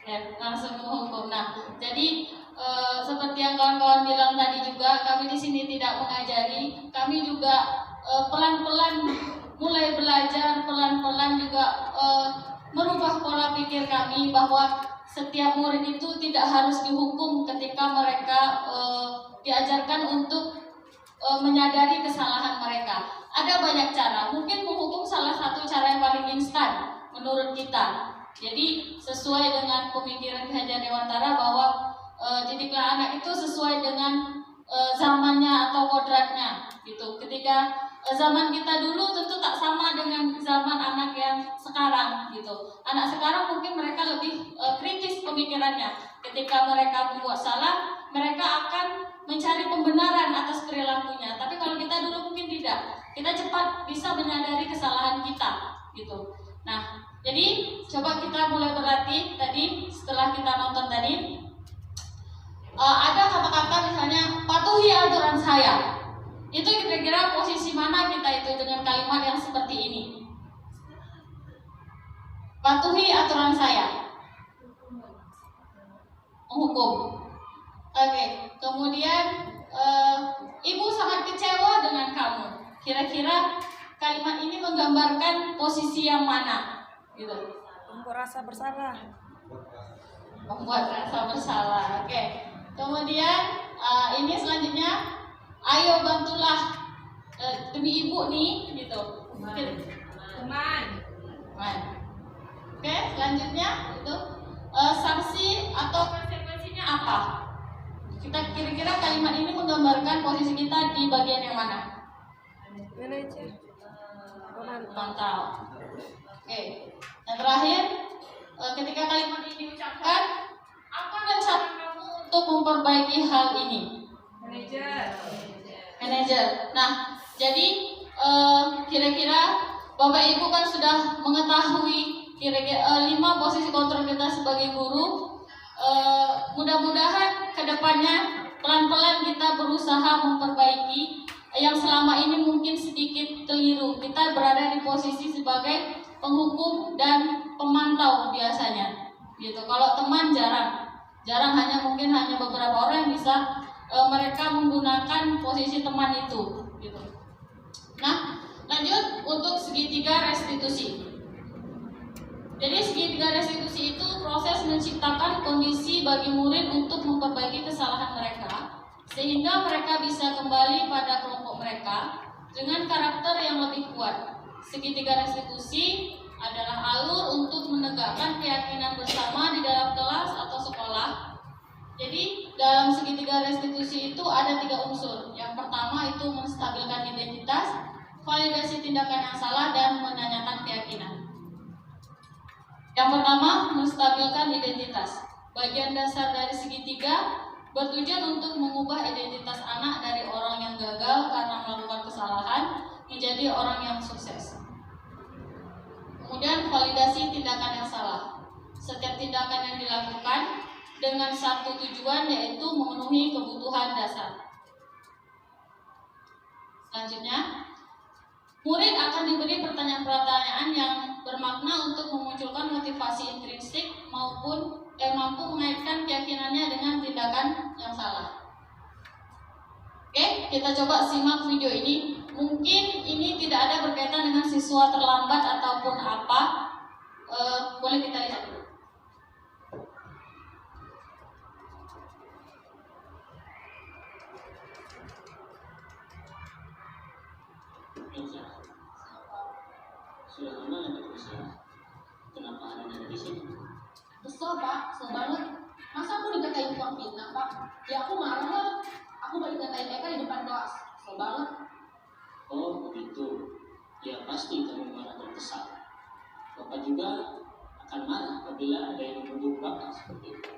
Ya, langsung menghukum. Nah, jadi seperti yang kawan-kawan bilang tadi juga, kami di sini tidak mengajari, kami juga pelan-pelan mulai belajar, pelan-pelan juga merubah pola pikir kami bahwa setiap murid itu tidak harus dihukum ketika mereka diajarkan untuk menyadari kesalahan mereka. Ada banyak cara, mungkin menghukum salah satu cara yang paling instan menurut kita. Jadi sesuai dengan pemikiran Ki Hajar Dewantara bahwa didiklah anak itu sesuai dengan zamannya atau kodratnya gitu. Ketika zaman kita dulu tentu tak sama dengan zaman anak yang sekarang gitu. Anak sekarang mungkin mereka lebih kritis pemikirannya. Ketika mereka membuat salah, mereka akan mencari pembenaran atas perilakunya. Tapi kalau kita dulu mungkin tidak. Kita cepat bisa menyadari kesalahan kita gitu. Nah, jadi coba kita mulai berlatih tadi setelah kita nonton tadi. Ada kata-kata misalnya patuhi aturan saya. Itu kira-kira posisi mana kita itu dengan kalimat yang seperti ini? Patuhi aturan saya. Menghukum. Oke, kemudian ibu sangat kecewa dengan kamu. Kira-kira kalimat ini menggambarkan posisi yang mana? Gitu. Membuat rasa bersalah. Membuat rasa bersalah. Oke. Kemudian ini selanjutnya, ayo bantulah demi ibu nih, gitu. Teman. Oke, selanjutnya itu sanksi atau konsekuensinya apa? Kita kira-kira kalimat ini menggambarkan posisi kita di bagian yang mana? Manajer. Mantap. Oke. Yang terakhir, ketika kalimat ini diucapkan, apa rencana kamu untuk memperbaiki hal ini? Manajer. Nah, jadi kira-kira Bapak Ibu kan sudah mengetahui kira-kira 5 posisi kontrol kita sebagai guru. Mudah-mudahan kedepannya pelan-pelan kita berusaha memperbaiki yang selama ini mungkin sedikit keliru. Kita berada di posisi sebagai penghukum dan pemantau biasanya, gitu. Kalau teman jarang hanya mungkin hanya beberapa orang yang bisa mereka menggunakan posisi teman itu, gitu. Nah, lanjut untuk segitiga restitusi. Jadi segitiga restitusi itu proses menciptakan kondisi bagi murid untuk memperbaiki kesalahan mereka, sehingga mereka bisa kembali pada kelompok mereka dengan karakter yang lebih kuat. Segitiga restitusi adalah alur untuk menegakkan keyakinan bersama di dalam kelas atau sekolah. Jadi dalam segitiga restitusi itu ada 3 unsur. Yang pertama itu menstabilkan identitas, validasi tindakan yang salah, dan menanyakan keyakinan. Yang pertama, menstabilkan identitas. Bagian dasar dari segitiga bertujuan untuk mengubah identitas anak dari orang yang gagal karena melakukan kesalahan menjadi orang yang sukses. Kemudian validasi tindakan yang salah. Setiap tindakan yang dilakukan dengan satu tujuan, yaitu memenuhi kebutuhan dasar. Selanjutnya, murid akan diberi pertanyaan-pertanyaan yang bermakna untuk memunculkan motivasi intrinsik maupun mampu mengaitkan keyakinannya dengan tindakan yang salah. Oke, kita coba simak video ini. Mungkin ini tidak ada berkaitan dengan siswa terlambat ataupun apa. Boleh kita lihat dulu. Sudah lama ada di sini. Kenapa ada di sini? Kesel Pak, kesel banget. Masa aku dikatain tukang fitnah Pak? Ya aku marah lah. Aku balik ngatain Eka di depan kelas. Kesel banget. Oh begitu. Ya pasti kamu marah dan kesal. Bapak juga akan marah apabila ada yang menuduh Bapak seperti itu.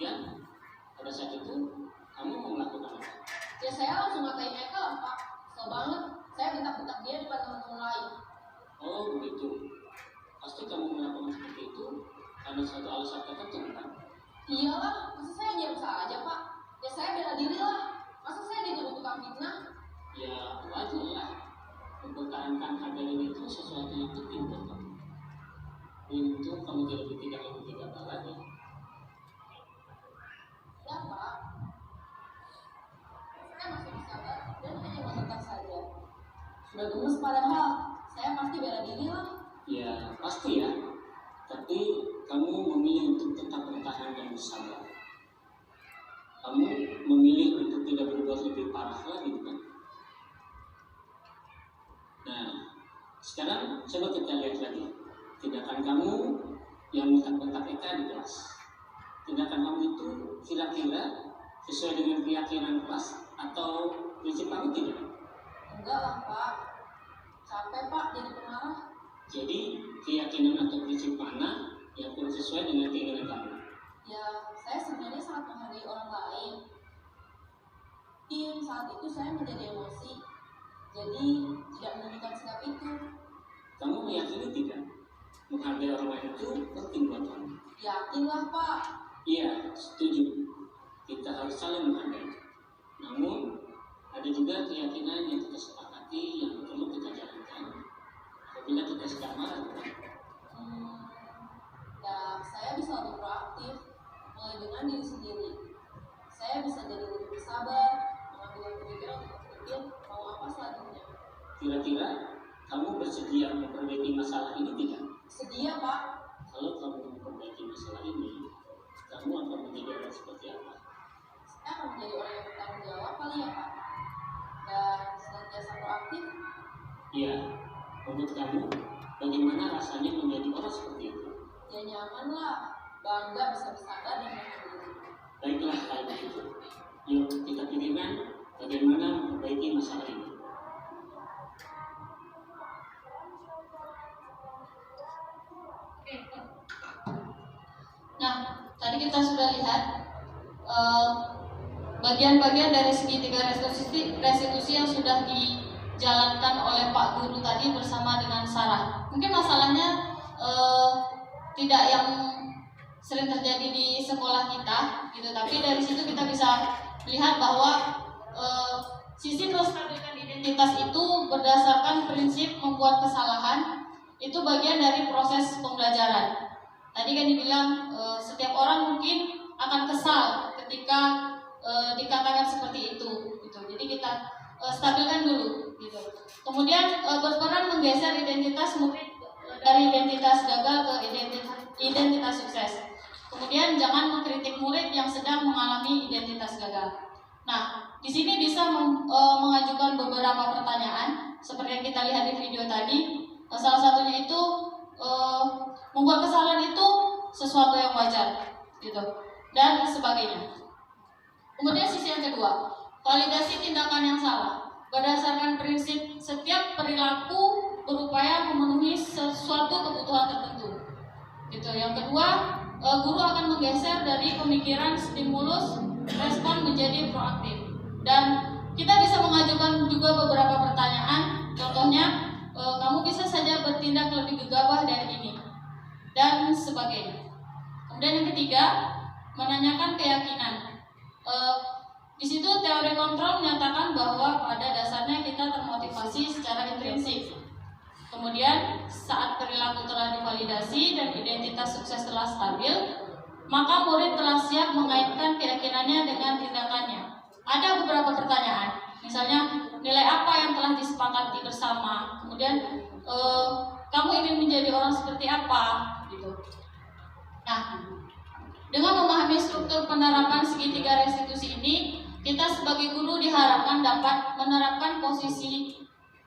Ya, pada saat itu kamu mau melakukan apa? Ya saya langsung ngatain Eka lah Pak. Kesel banget. Saya bentak-bentak dia di depan teman-teman lain. Oh begitu. Pasti kamu melakukan seperti itu karena suatu alasan tertentu kan? Iyalah, masa saya diam saja Pak? Ya saya bela diri lah. Masa saya dituduh tukang fitnah? Ya wajar lah. Mempertahankan harga diri itu sesuatu yang penting buat kamu. Untuk kamu jadi tidak lagi. pasti bela diri lah. Ya pasti ya, tapi kamu memilih untuk tetap bertahan dan bersabar. Kamu memilih untuk tidak berbuat lebih parah lagi, kan? Nah, sekarang coba kita lihat lagi tindakan kamu yang mentak-mentak Eka di kelas. Tindakan kamu itu kira-kira sesuai dengan keyakinan kelas atau prinsip kamu tidak? Enggak lah Pak, capek Pak jadi pemarah. Jadi keyakinan atau prinsip mana yang kurang sesuai dengan keinginan kamu? Ya, saya sebenarnya sangat menghargai orang lain. Saat itu saya menjadi emosi, jadi tidak menunjukkan sikap itu. Kamu meyakini tidak? Menghargai orang lain itu penting buat kamu. Yakinlah Pak. Iya, setuju. Kita harus saling menghargai. Namun, ada juga keyakinan yang kita sepakati yang perlu kita jalankan apabila kita sedang marah. Ya, saya bisa lebih proaktif, mulai dengan diri sendiri. Saya bisa jadi lebih bersabar, mengambil kebijakan untuk berpikir mau apa selanjutnya. Kira-kira kamu bersedia memperbaiki masalah ini tidak? Sedia Pak. Kalau kamu memperbaiki masalah ini, kamu akan menjadi orang seperti apa? Saya akan menjadi orang yang bertanggung jawab kali ya Pak. Dan senantiasa proaktif. Iya, menurut kamu, bagaimana rasanya menjadi orang seperti itu? Ya nyaman lah, bangga bisa bersabar dan mandiri. Baiklah kalau begitu. Yuk kita pikirkan bagaimana memperbaiki masalah ini. Nah, tadi kita sudah lihat bagian-bagian dari segitiga restitusi yang sudah dijalankan oleh Pak Guru tadi bersama dengan Sarah. Mungkin masalahnya tidak yang sering terjadi di sekolah kita, gitu. Tapi dari situ kita bisa lihat bahwa sisi melestarikan identitas itu berdasarkan prinsip membuat kesalahan itu bagian dari proses pembelajaran. Tadi kan dibilang setiap orang mungkin akan kesal ketika dikatakan seperti itu, gitu. Jadi kita stabilkan dulu, gitu. Kemudian berperan menggeser identitas murid dari identitas gagal ke identitas sukses. Kemudian jangan mengkritik murid yang sedang mengalami identitas gagal. Nah, di sini bisa mengajukan beberapa pertanyaan seperti yang kita lihat di video tadi. Salah satunya itu membuat kesalahan itu sesuatu yang wajar, gitu, dan sebagainya. Kemudian sisi yang kedua, validasi tindakan yang salah berdasarkan prinsip setiap perilaku berupaya memenuhi sesuatu kebutuhan tertentu, gitu. Yang kedua, guru akan menggeser dari pemikiran stimulus respon menjadi proaktif, dan kita bisa mengajukan juga beberapa pertanyaan. Contohnya, kamu bisa saja bertindak lebih gegabah dari ini, dan sebagainya. Kemudian yang ketiga, menanyakan keyakinan. Di situ teori kontrol menyatakan bahwa pada dasarnya kita termotivasi secara intrinsik. Kemudian saat perilaku telah divalidasi dan identitas sukses telah stabil, maka murid telah siap mengaitkan keyakinannya dengan tindakannya. Ada beberapa pertanyaan, misalnya nilai apa yang telah disepakati bersama. Kemudian kamu ingin menjadi orang seperti apa, gitu. Nah, dengan memahami struktur penerapan segitiga restitusi ini, kita sebagai guru diharapkan dapat menerapkan posisi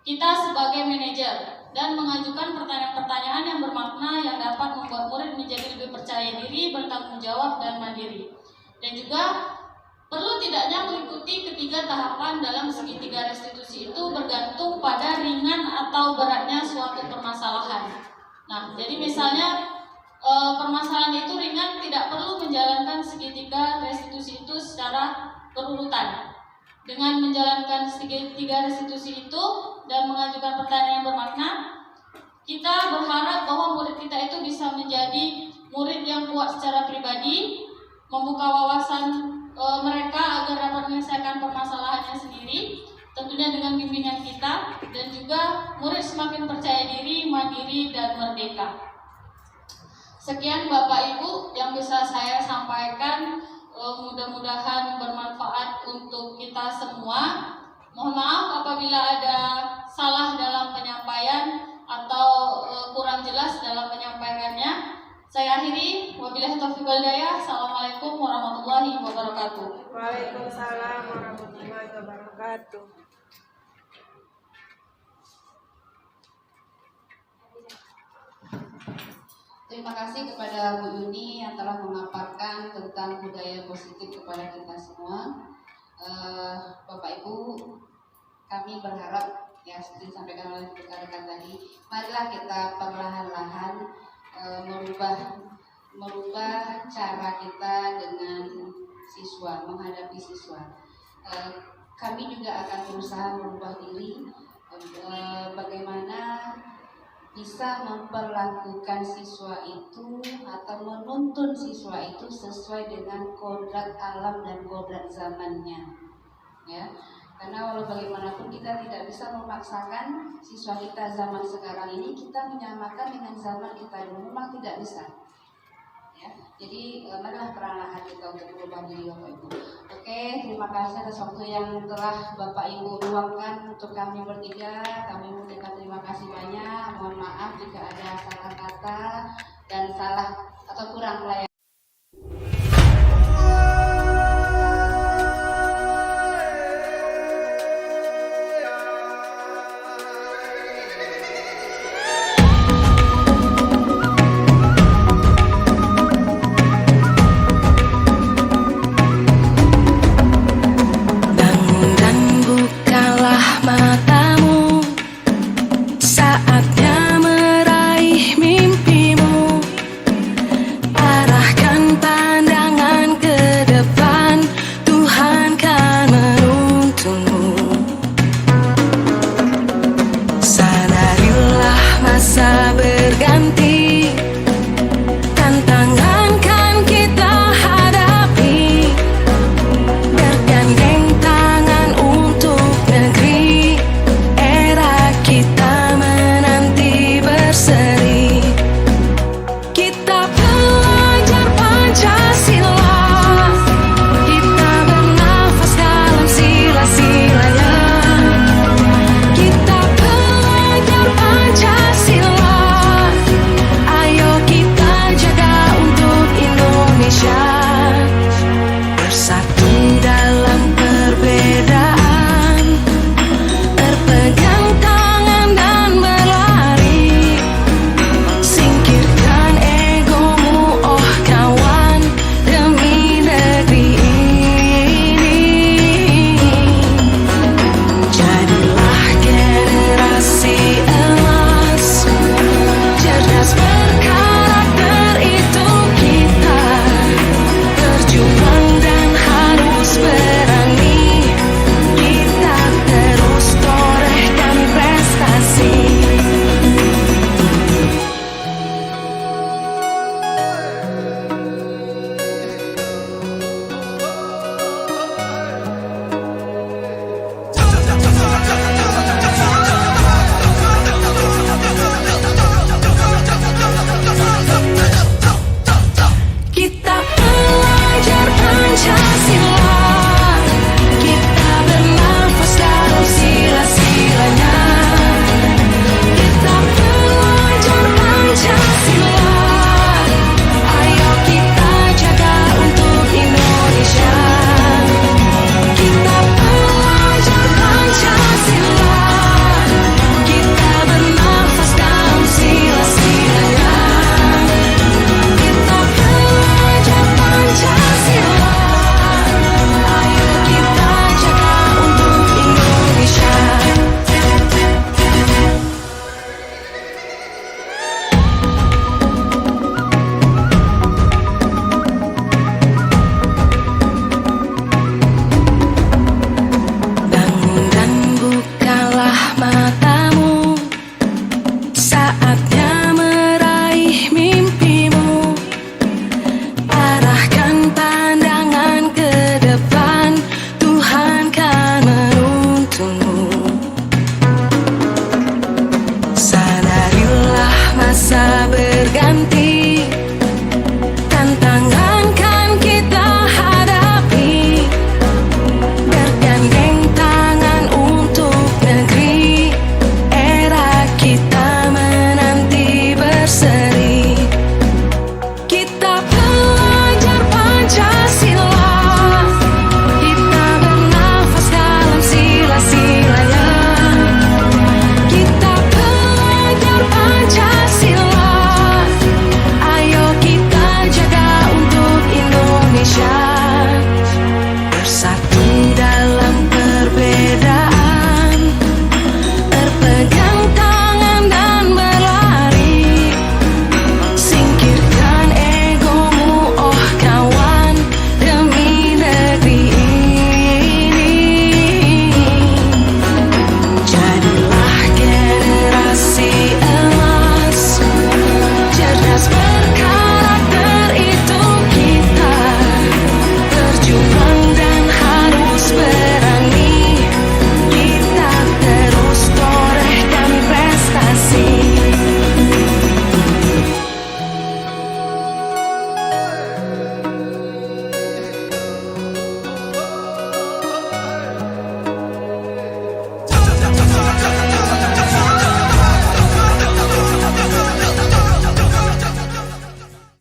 kita sebagai manajer dan mengajukan pertanyaan-pertanyaan yang bermakna yang dapat membuat murid menjadi lebih percaya diri, bertanggung jawab, dan mandiri. Dan juga perlu tidaknya mengikuti ketiga tahapan dalam segitiga restitusi itu bergantung pada ringan atau beratnya suatu permasalahan. Nah, jadi misalnya permasalahan itu ringan, tidak perlu menjalankan segitiga restitusi itu secara berurutan. Dengan menjalankan segitiga restitusi itu dan mengajukan pertanyaan yang bermakna, kita berharap bahwa murid kita itu bisa menjadi murid yang kuat secara pribadi, membuka wawasan mereka agar dapat menyelesaikan permasalahannya sendiri, tentunya dengan bimbingan kita, dan juga murid semakin percaya diri, mandiri, dan merdeka. Sekian Bapak Ibu yang bisa saya sampaikan, mudah-mudahan bermanfaat untuk kita semua. Mohon maaf apabila ada salah dalam penyampaian, atau kurang jelas dalam menyampaikannya, saya akhiri. Wabillahi taufiq wal hidayah. Assalamualaikum warahmatullahi wabarakatuh. Waalaikumsalam warahmatullahi wabarakatuh. Terima kasih kepada Bu Yuni yang telah memaparkan tentang budaya positif kepada kita semua. Bapak Ibu, kami berharap ya seperti disampaikan oleh rekan-rekan tadi, marilah kita perlahan-lahan merubah cara kita dengan siswa, menghadapi siswa. Kami juga akan berusaha merubah diri, bagaimana bisa memperlakukan siswa itu atau menuntun siswa itu sesuai dengan kodrat alam dan kodrat zamannya, ya. Karena walau bagaimanapun kita tidak bisa memaksakan siswa kita zaman sekarang ini kita menyamakan dengan zaman kita dulu, memang tidak bisa. Ya, jadi marilah perlahan kita untuk berubah diri Bapak Ibu. Oke, terima kasih atas waktu yang telah Bapak Ibu luangkan untuk kami bertiga. Kami mengucapkan terima kasih banyak. Mohon maaf jika ada salah kata dan salah atau kurang pelayanan.